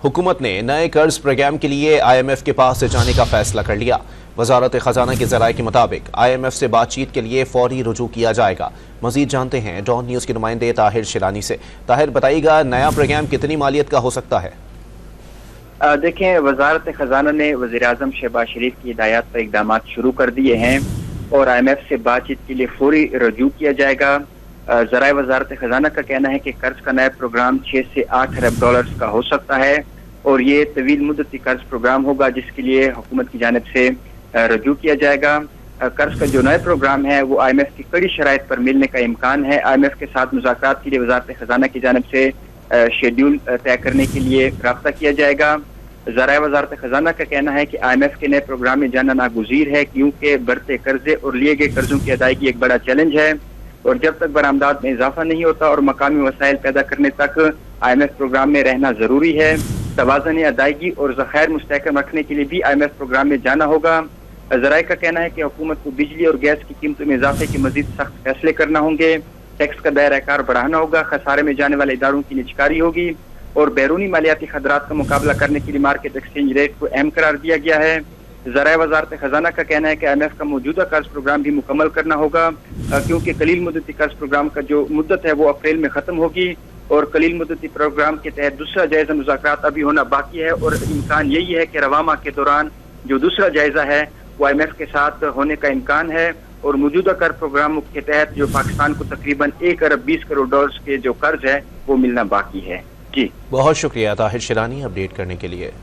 हुकूमत ने नए कर्ज प्रोग्राम के लिए IMF के पास से जाने का फैसला कर लिया। वजारत खजाना के ज़राए के मुताबिक IMF से बातचीत के लिए फौरी रुजू किया जाएगा। मजीद जानते हैं डॉन न्यूज़ के नुमाइंदे ताहिर शिलानी से। ताहिर, बताइएगा नया प्रोग्राम कितनी मालियत का हो सकता है? देखें, वजारत खजाना ने वज़ीर आज़म शहबाज शरीफ की हिदायत पर इकदाम शुरू कर दिए हैं और IMF से बातचीत के लिए फौरी रुजू किया जाएगा। ज़राए वजारत खजाना का कहना है कि कर्ज का नया प्रोग्राम 6 से 8 अरब डॉलर्स का हो सकता है और ये तवील मुद्दती कर्ज प्रोग्राम होगा जिसके लिए हुकूमत की जानिब से रुजू किया जाएगा। कर्ज का जो नया प्रोग्राम है वो IMF की कड़ी शराइत पर मिलने का इम्कान है। IMF के साथ मुज़ाकरात के लिए वजारत खजाना की जानिब से शेड्यूल तय करने के लिए राब्ता किया जाएगा। ज़राए वजारत खजाना का कहना है कि IMF के नए प्रोग्राम में जाना नागुज़ीर है क्योंकि बढ़ते कर्जे और लिए गए कर्जों की अदायगी एक बड़ा चैलेंज है और जब तक बरामदात में इजाफा नहीं होता और मकामी वसाइल पैदा करने तक IMF प्रोग्राम में रहना जरूरी है। तवाज़ुन अदायगी और ज़खायर मुस्तहकम रखने के लिए भी IMF प्रोग्राम में जाना होगा। ज़राए का कहना है कि हुकूमत को बिजली और गैस की कीमतों में इजाफे के मजीद सख्त फैसले करना होंगे, टैक्स का दायरा कार बढ़ाना होगा, खसारे में जाने वाले इदारों की निचकारी होगी और बैरूनी मालियाती खतरात का मुकाबला करने के लिए मार्केट एक्सचेंज रेट को अहम करार दिया गया है। ज़राए वजारत खजाना का कहना है कि IMF का मौजूदा कर्ज प्रोग्राम भी मुकम्मल करना होगा क्योंकि कलील मुद्दती कर्ज प्रोग्राम का जो मुद्दत है वो अप्रैल में खत्म होगी और कलील मुद्दती प्रोग्राम के तहत दूसरा जायजा मुज़ाकरात अभी होना बाकी है और इम्कान यही है कि रवामा के दौरान जो दूसरा जायजा है वो IMF के साथ होने का इम्कान है और मौजूदा कर्ज प्रोग्राम के तहत जो पाकिस्तान को तकरीबन 1 अरब 20 करोड़ डॉलर्स के जो कर्ज है वो मिलना बाकी है। जी बहुत शुक्रिया ताहिर शिलानी अपडेट करने के लिए।